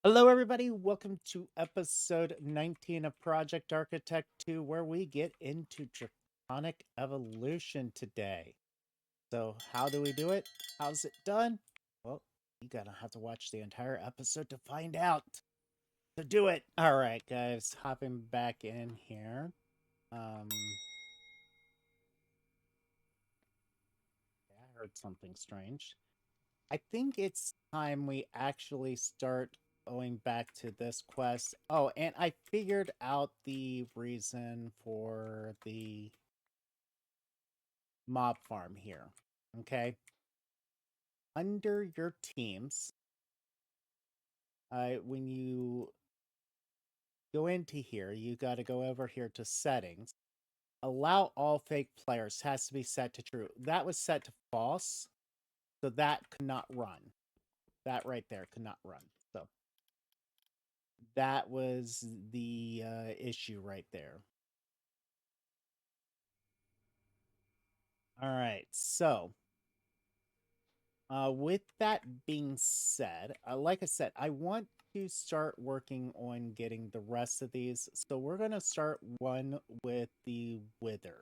Hello, everybody. Welcome to episode 19 of Project Architect 2, where we get into Draconic Evolution today. So, how do we do it? How's it done? Well, you gotta have to watch the entire episode to find out. So, do it. All right, guys, hopping back in here. Yeah, I heard something strange. I think it's time we actually start going back to this quest. Oh, and I figured out the reason for the mob farm here. Okay. Under your teams, when you go into here, you got to go over here to settings. Allow all fake players has to be set to true. That was set to false, so that could not run. That right there could not run. So that was the issue right there. All right, so with that being said, like I said, I want to start working on getting the rest of these. So we're going to start one with the Wither.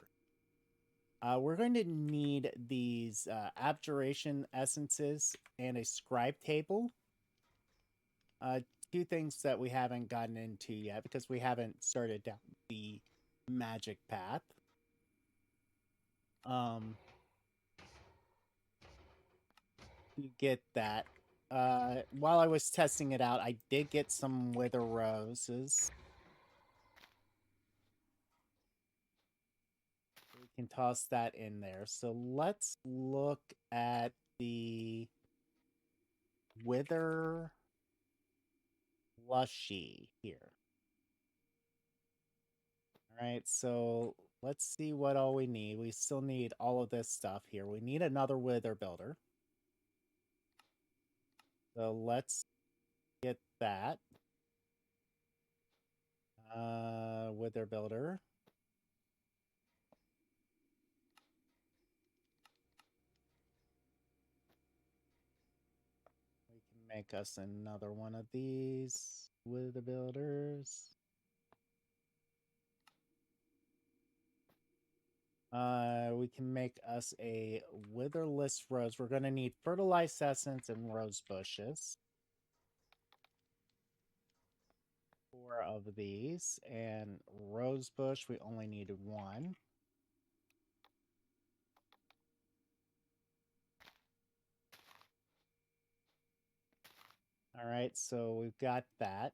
We're going to need these abjuration essences and a scribe table. Two things that we haven't gotten into yet because we haven't started down the magic path. You get that. While I was testing it out, I did get some wither roses. We can toss that in there. So let's look at the 𝘠𝘓𝓆𝓆 here. All right, so let's see what all we need. We still need all of this stuff here. We need another wither builder. So let's get that. Wither builder. We can make us another one of these wither builders. We can make us a witherless rose. We're going to need fertilized essence and rose bushes. 4 of these. And rose bush, we only needed 1. All right, so we've got that.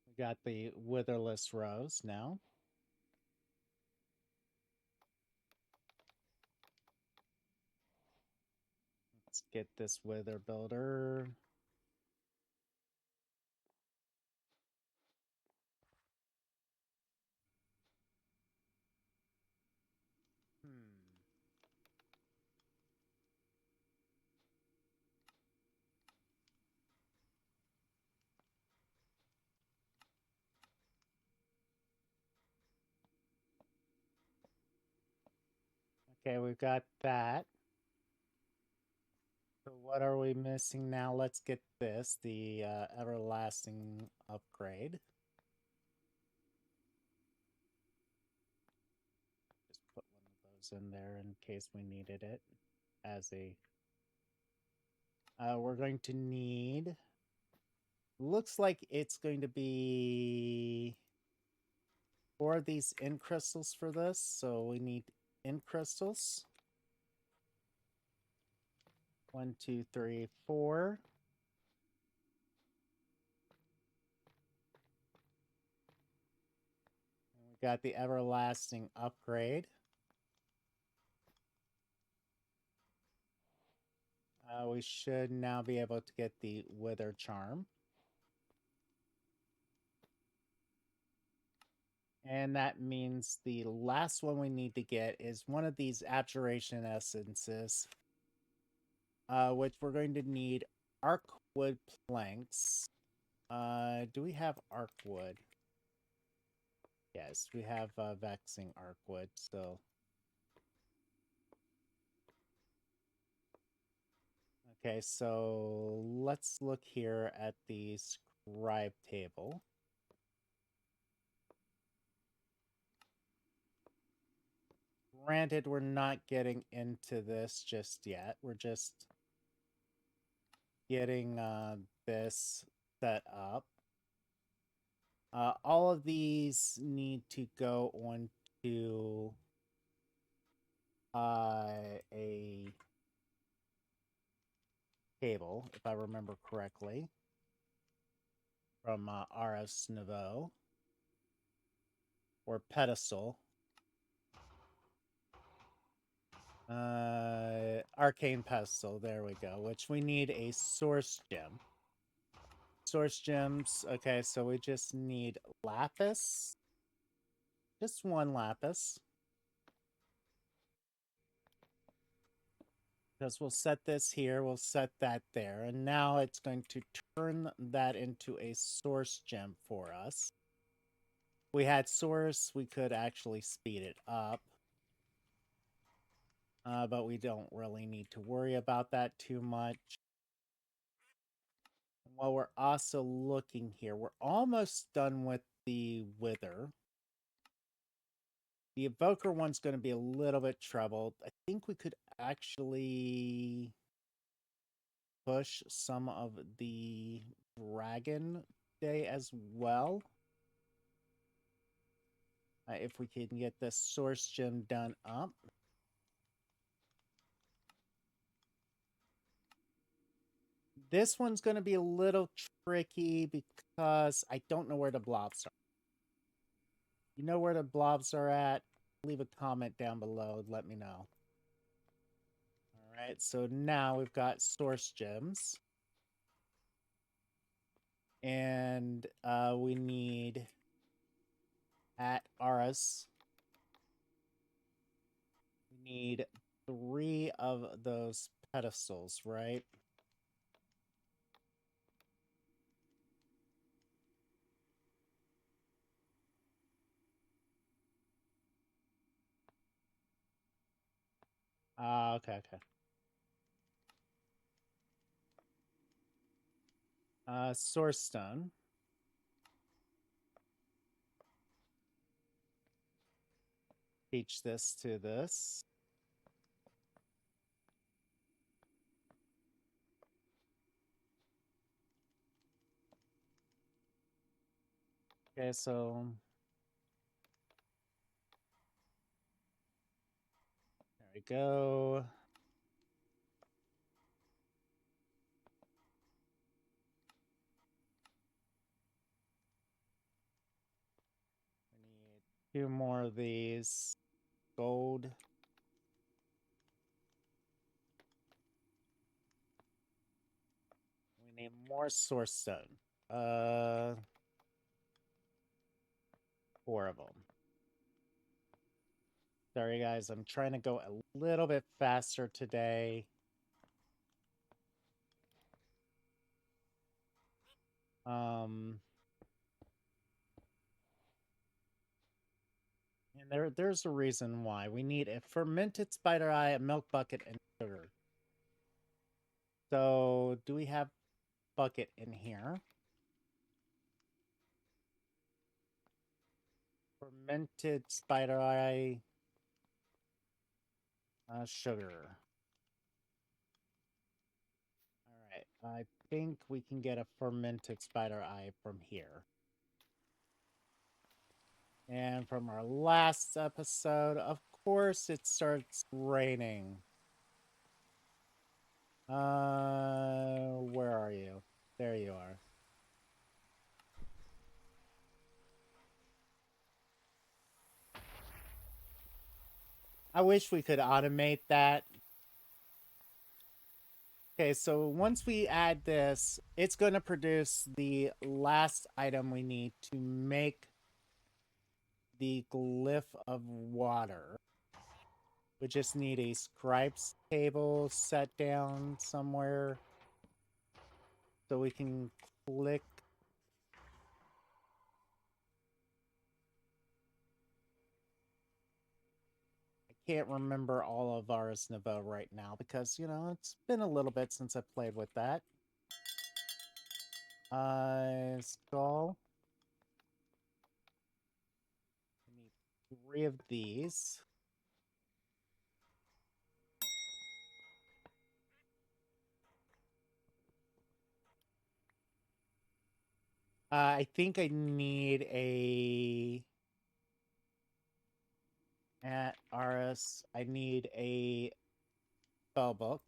We got the witherless rose now. Let's get this wither builder. Okay, we've got that. So what are we missing now? Let's get this, the everlasting upgrade. Just put one of those in there in case we needed it as a... we're going to need... Looks like it's going to be 4 of these in crystals for this. So we need in crystals. 1, 2, 3, 4. And we got the everlasting upgrade. We should now be able to get the wither charm. And that means the last one we need to get is one of these abjuration essences, which we're going to need arc wood planks. Do we have arc wood? Yes, we have vexing arc wood, so... Okay, so let's look here at the scribe table. Granted, we're not getting into this just yet. We're just getting this set up. All of these need to go on to a cable, if I remember correctly, from RS Nouveau or pedestal. Arcane pedestal, there we go, which we need a source gem. Source gems, okay, so we just need lapis. Just one lapis. Because we'll set this here, we'll set that there, and now it's going to turn that into a source gem for us. If we had source, we could actually speed it up. But we don't really need to worry about that too much. While we're also looking here, we're almost done with the wither. The evoker one's going to be a little bit troubled. I think we could actually push some of the dragon day as well. If we can get this source gem done up. This one's going to be a little tricky because I don't know where the blobs are. You know where the blobs are at? Leave a comment down below and let me know. Alright, so now we've got source gems. And we need at Aras. We need 3 of those pedestals, right? Okay. Source stone. Teach this to this. Okay, so there we go. We need 2 more of these. Gold. We need more source stone. 4 of them. Sorry guys, I'm trying to go a little bit faster today. And there's a reason why. We need a fermented spider eye, a milk bucket, and sugar. So, do we have bucket in here? Fermented spider eye, sugar. Alright, I think we can get a fermented spider eye from here. And from our last episode, of course, it starts raining. Where are you? There you are. I wish we could automate that. Okay, so once we add this, it's going to produce the last item we need to make the glyph of water. We just need a scribes table set down somewhere so we can click. I can't remember all of Ars Nouveau right now because, you know, it's been a little bit since I played with that. Skull. I need 3 of these. I think I need at Aris, I need a spell book.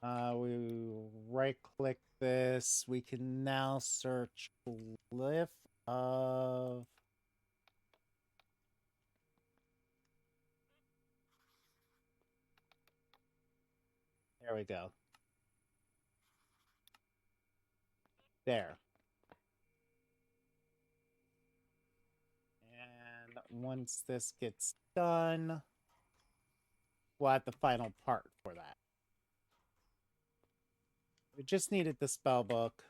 We right click this. We can now search glyph of there we go. There. And once this gets done, we'll have the final part for that. We just needed the spell book.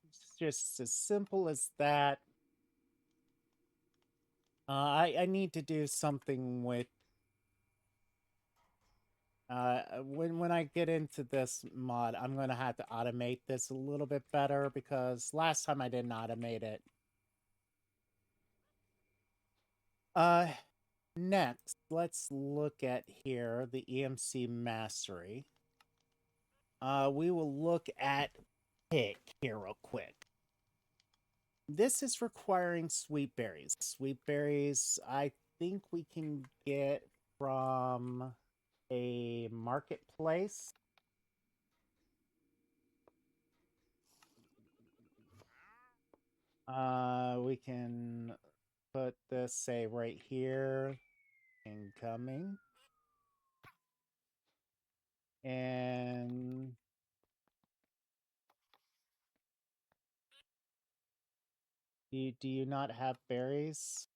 It's just as simple as that. I need to do something with when I get into this mod, I'm gonna have to automate this a little bit better because last time I didn't automate it. Next, let's look at here the EMC mastery. We will look at pick here real quick. This is requiring sweet berries. Sweet berries, I think we can get from a marketplace. We can put this, say, right here, incoming. And do you not have berries?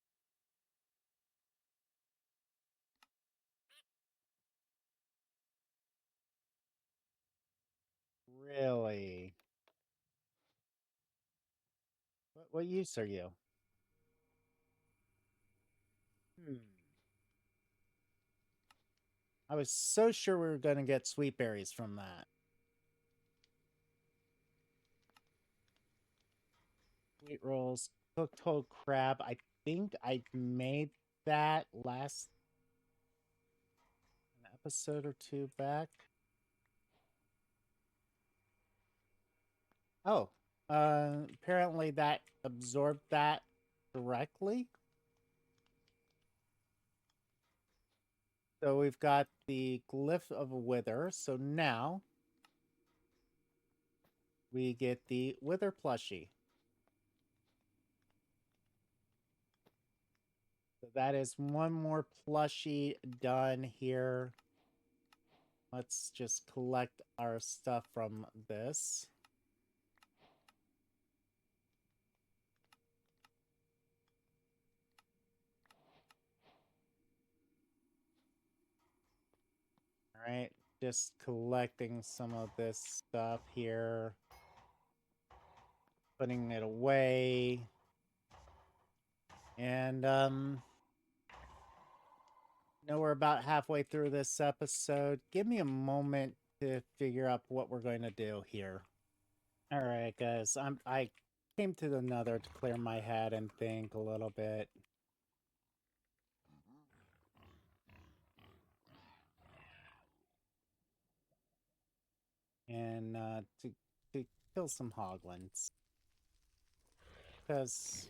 Really? What use are you? I was so sure we were going to get sweet berries from that. Sweet rolls, cooked whole crab. I think I made that last an episode or 2 back. Oh, apparently that absorbed that directly. So we've got the glyph of wither. So now we get the wither plushie. So that is one more plushie done here. Let's just collect our stuff from this. All right, just collecting some of this stuff here. Putting it away. And, we're about halfway through this episode. Give me a moment to figure out what we're going to do here. All right, guys. I came to the Nether to clear my head and think a little bit. And to kill some hoglins. Because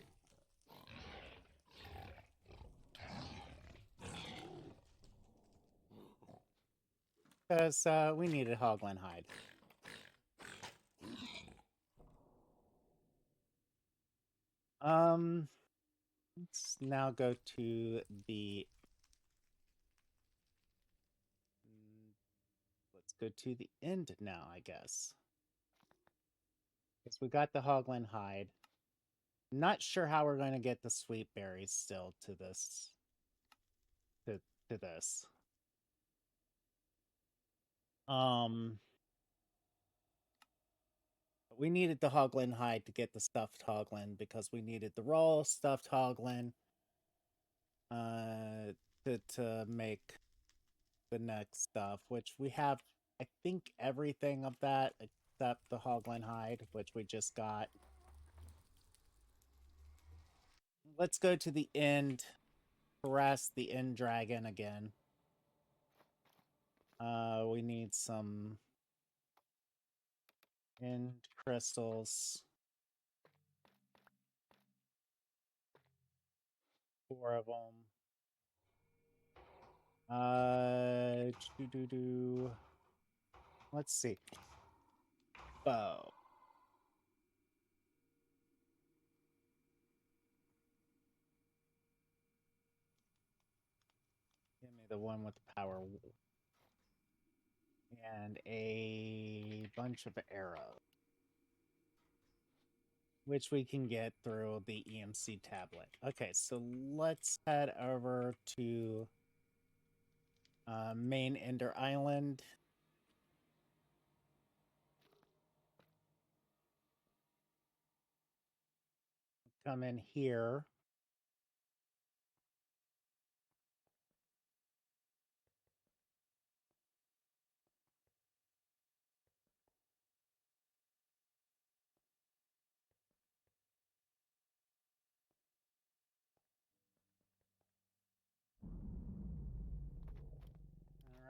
we needed hoglin hide. Let's now go to the end now, I guess. Because we got the hoglin hide. Not sure how we're going to get the sweet berries still to this. To this. we needed the Hoglin hide to get the stuffed Hoglin because we needed the raw stuffed Hoglin to make the next stuff, which we have, I think, everything of that except the Hoglin hide, which we just got. Let's go to the end, harass the end dragon again. We need some end crystals. 4 of them. Let's see. Bow. Give me the one with the power. And a bunch of arrows, which we can get through the EMC tablet. Okay, so let's head over to main Ender Island. Come in here.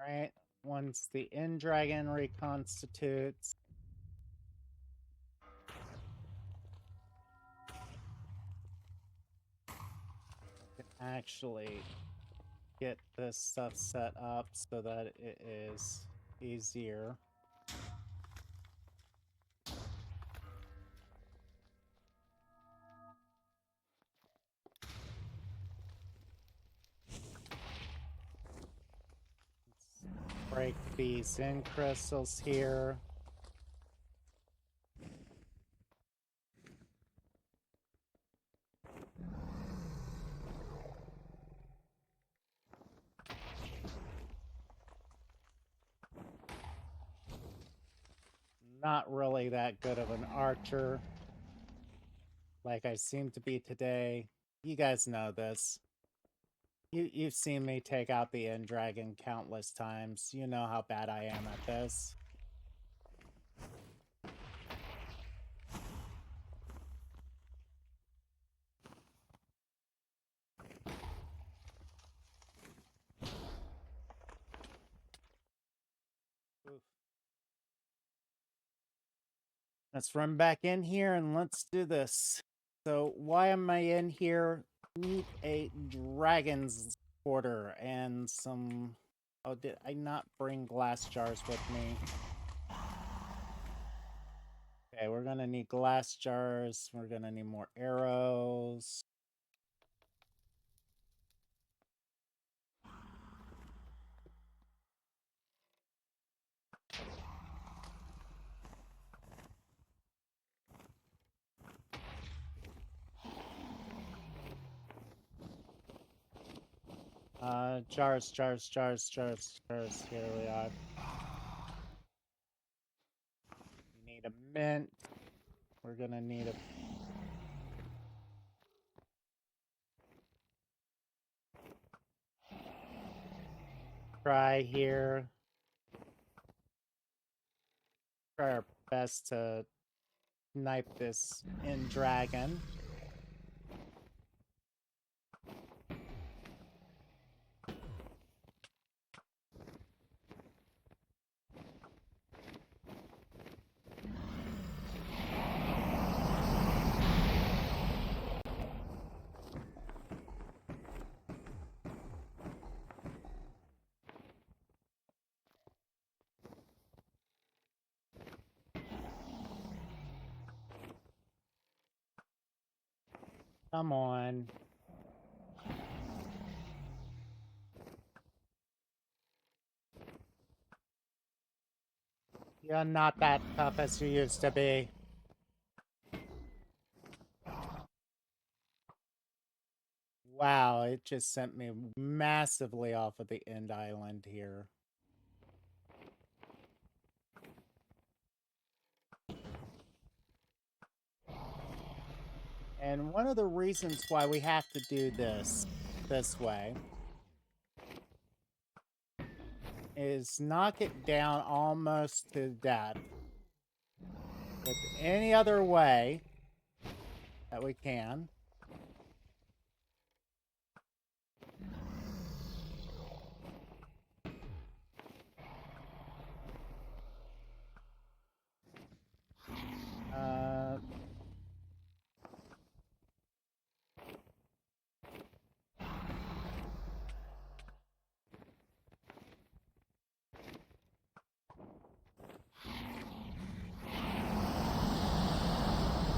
All right, once the end dragon reconstitutes, we can actually get this stuff set up so that it is easier. Let's break these in crystals here. Not really that good of an archer, like I seem to be today. You guys know this. You've seen me take out the end dragon countless times. You know how bad I am at this. Oof. Let's run back in here and let's do this. So why am I in here? Need a dragon's quarter and some... Oh, did I not bring glass jars with me? Okay, we're gonna need glass jars. We're gonna need more arrows. Jars. Here we are. We need a mint. We're gonna need a... Try here. Try our best to snipe this end dragon. Come on. You're not that tough as you used to be. Wow, it just sent me massively off of the end island here. And one of the reasons why we have to do this way is knock it down almost to death with any other way that we can.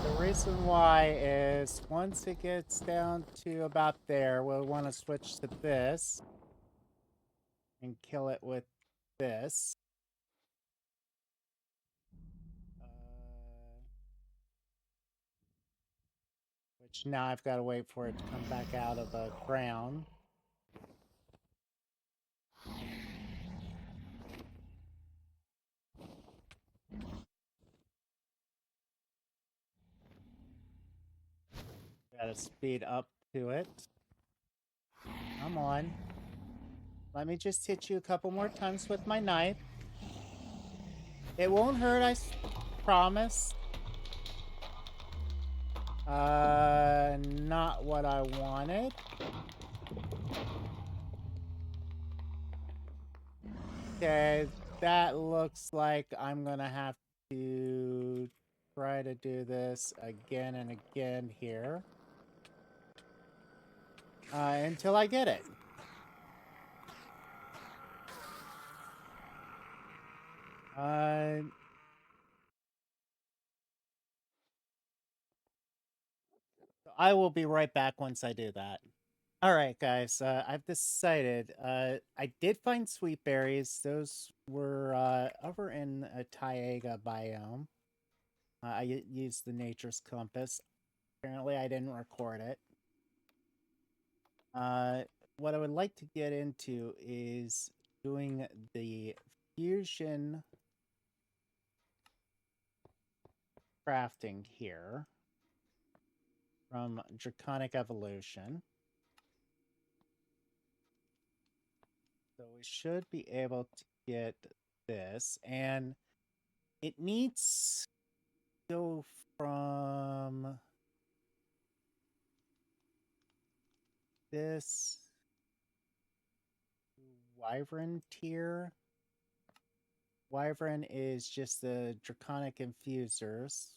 The reason why is once it gets down to about there, we'll want to switch to this and kill it with this. Which now I've got to wait for it to come back out of the ground. Gotta speed up to it. Come on. Let me just hit you a couple more times with my knife. It won't hurt, I promise. Not what I wanted. Okay, that looks like I'm gonna have to try to do this again and again here. Until I get it. I will be right back once I do that. All right, guys. I've decided. I did find sweet berries. Those were over in a taiga biome. I used the nature's compass. Apparently, I didn't record it. What I would like to get into is doing the fusion crafting here from Draconic Evolution. So we should be able to get this, and it needs to go from this Wyvern tier. Wyvern is just the Draconic Infusers.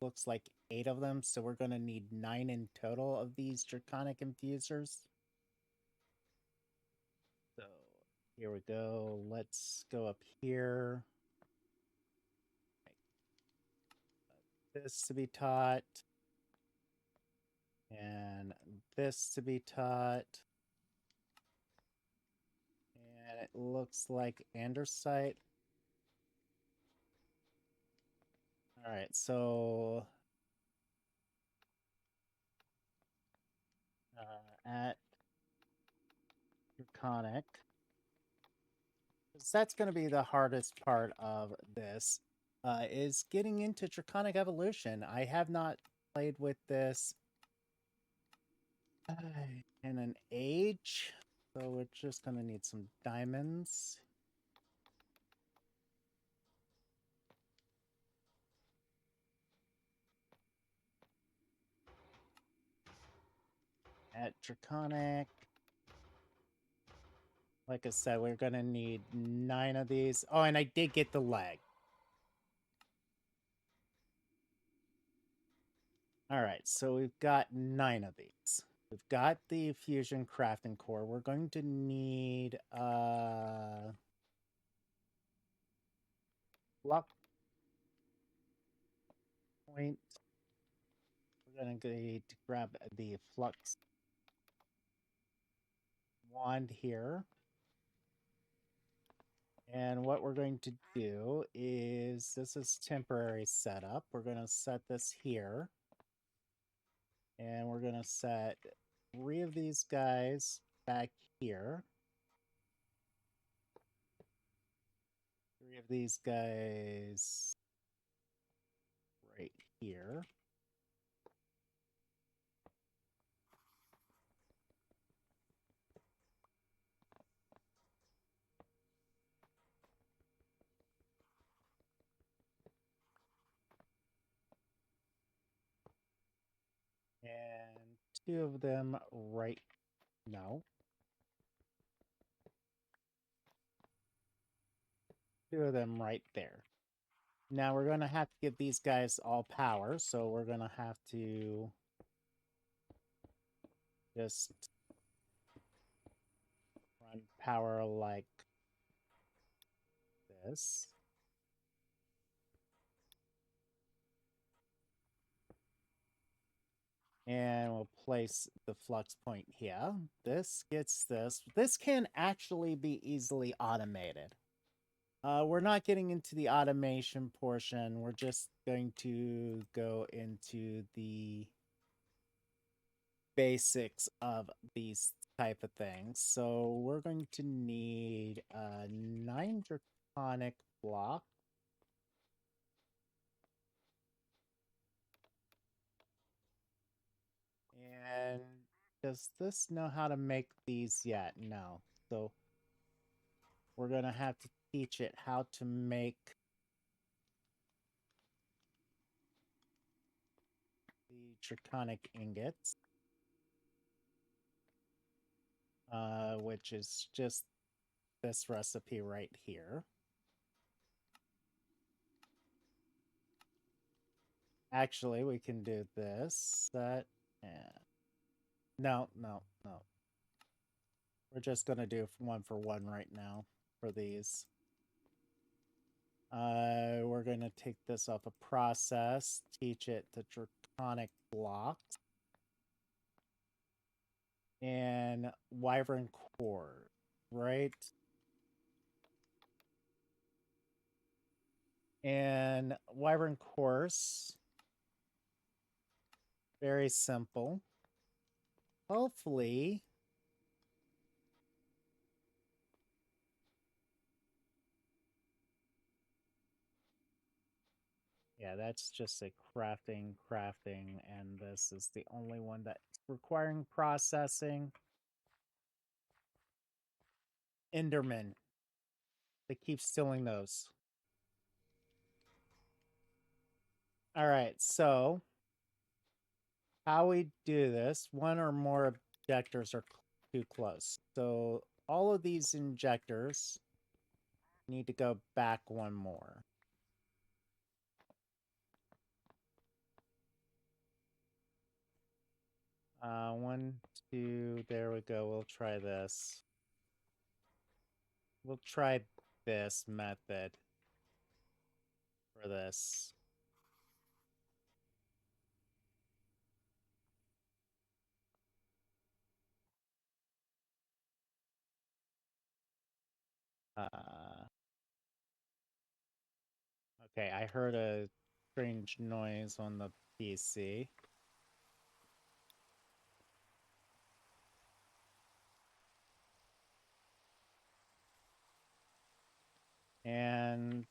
Looks like 8 of them, so we're going to need 9 in total of these Draconic Infusers. So here we go. Let's go up here. This to be taught. And this to be taught. And it looks like andesite. Alright, so at Draconic, because that's going to be the hardest part of this, is getting into Draconic Evolution. I have not played with this in an age, so we're just going to need some diamonds. At Draconic, like I said, we're going to need 9 of these. Oh, and I did get the leg. Alright, so we've got 9 of these. We've got the fusion crafting core. We're going to need luck point. We're going to need to grab the flux wand here. And what we're going to do is, this is temporary setup. We're going to set this here. And we're going to set 3 of these guys back here. 3 of these guys right here. 2 of them right now. 2 of them right there. Now we're going to have to give these guys all power, so we're going to have to just run power like this. And we'll place the flux point here. This gets this. This can actually be easily automated. We're not getting into the automation portion. We're just going to go into the basics of these type of things. So we're going to need 9 draconic blocks. And does this know how to make these yet? No. So we're going to have to teach it how to make the draconic ingots. Which is just this recipe right here. Actually, we can do this. That, yeah. No. We're just going to do 1 for 1 right now for these. We're going to take this off a process, teach it the draconic blocks, and wyvern core, right? And wyvern course, very simple. Hopefully, yeah, that's just a crafting, and this is the only one that's requiring processing. Enderman. They keep stealing those. All right, so how we do this, 1 or more injectors are too close. So all of these injectors need to go back 1 more. One, 2, there we go. We'll try this. We'll try this method for this. Okay, I heard a strange noise on the PC. And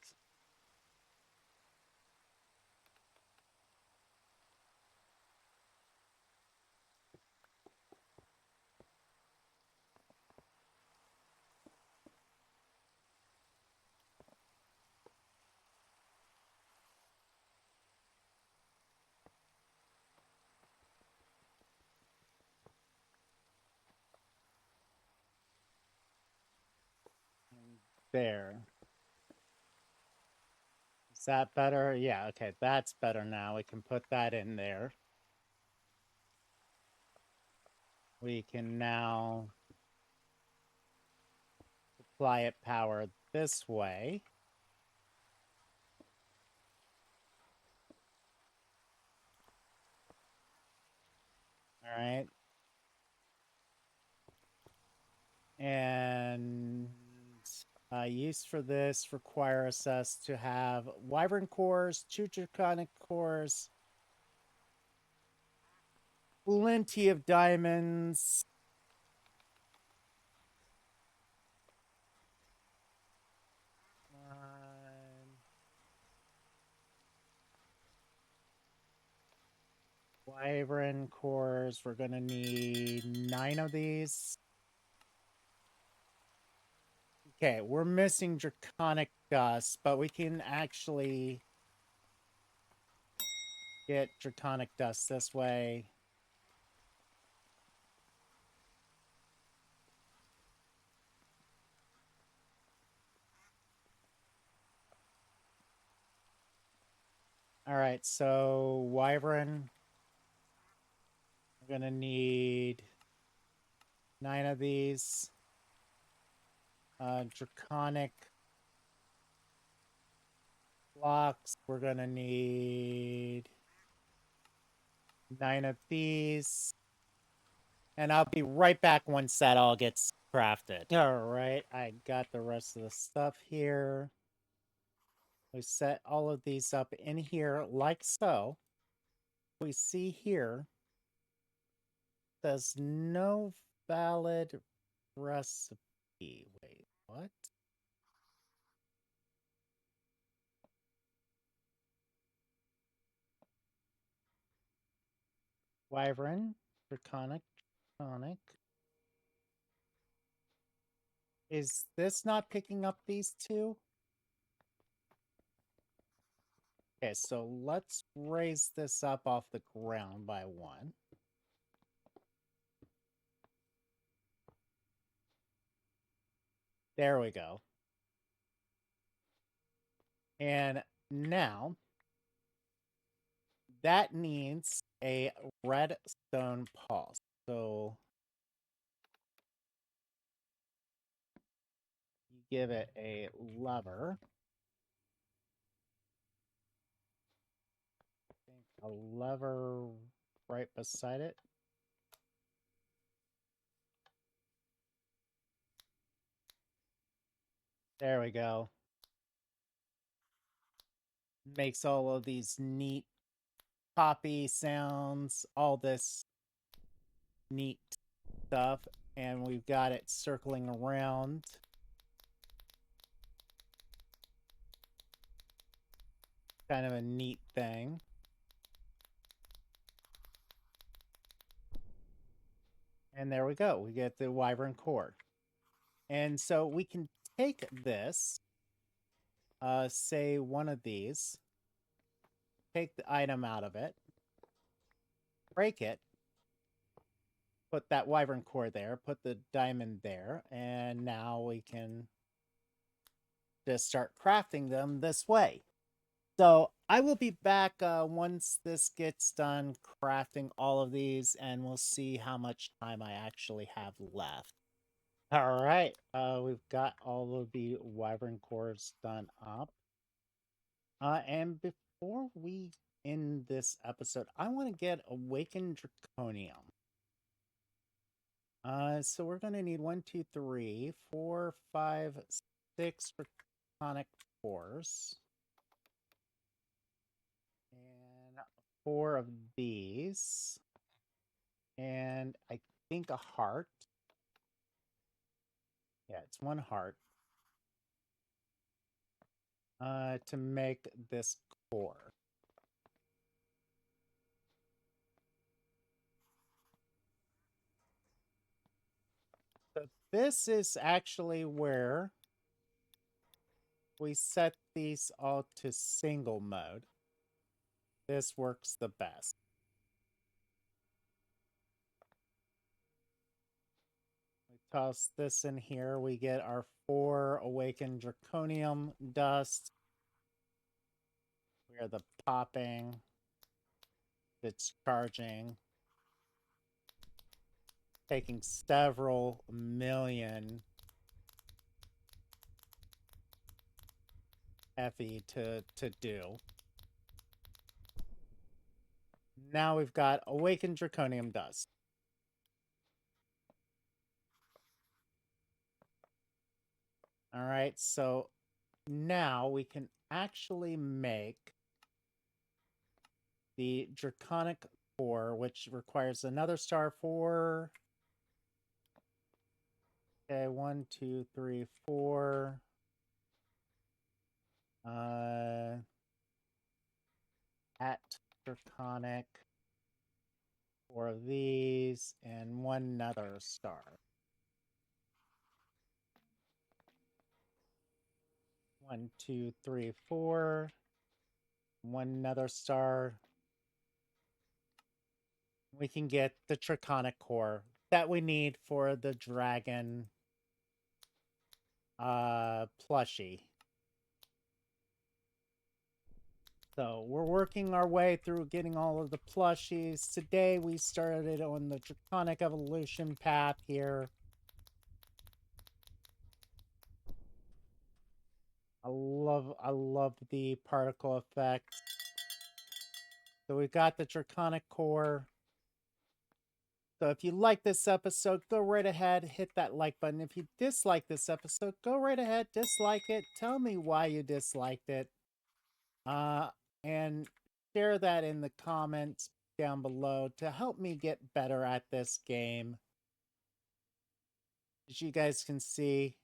there. Is that better? Yeah, okay, that's better now. We can put that in there. We can now apply it power this way. All right. And use for this requires us to have wyvern cores, 2 draconic cores, plenty of diamonds, wyvern cores. We're gonna need 9 of these. Okay, we're missing draconic dust, but we can actually get draconic dust this way. All right, so Wyvern, we're gonna need 9 of these. Draconic blocks, we're gonna need 9 of these. And I'll be right back once that all gets crafted. All right, I got the rest of the stuff here. We set all of these up in here like so. We see here, there's no valid recipe. Wait, what? Wyvern, Draconic. Is this not picking up these two? Okay, so let's raise this up off the ground by 1. There we go. And now that needs a redstone pulse. So you give it a lever. A lever right beside it. There we go. Makes all of these neat poppy sounds, all this neat stuff, and we've got it circling around. Kind of a neat thing. And there we go. We get the Wyvern core. And so we can take this, say one of these, take the item out of it, break it, put that Wyvern core there, put the diamond there, and now we can just start crafting them this way. So I will be back once this gets done crafting all of these, and we'll see how much time I actually have left. All right, we've got all of the Wyvern cores done up. And before we end this episode, I want to get Awakened Draconium. So we're going to need 1, 2, 3, 4, 5, 6 Draconic cores. And 4 of these. And I think a heart. Yeah, it's 1 heart. To make this core. So this is actually where we set these all to single mode. This works the best. We toss this in here. We get our 4 Awakened Draconium dust. We are the popping. It's charging. Taking several million Fe to do. Now we've got Awakened Draconium dust. All right, so now we can actually make the Draconic core, which requires another star for... Okay, 1, 2, 3, 4. At Draconic. 4 of these, and 1 another star. 1, 2, 3, 4. 1 another star. We can get the Draconic core that we need for the dragon plushie. So we're working our way through getting all of the plushies. Today we started on the Draconic evolution path here. I love the particle effect. So we've got the Draconic core. So if you like this episode, go right ahead, hit that like button. If you dislike this episode, go right ahead, dislike it. Tell me why you disliked it. And share that in the comments down below to help me get better at this game. As you guys can see,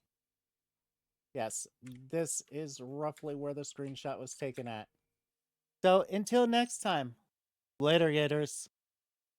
yes, this is roughly where the screenshot was taken at. So until next time, later, Gators.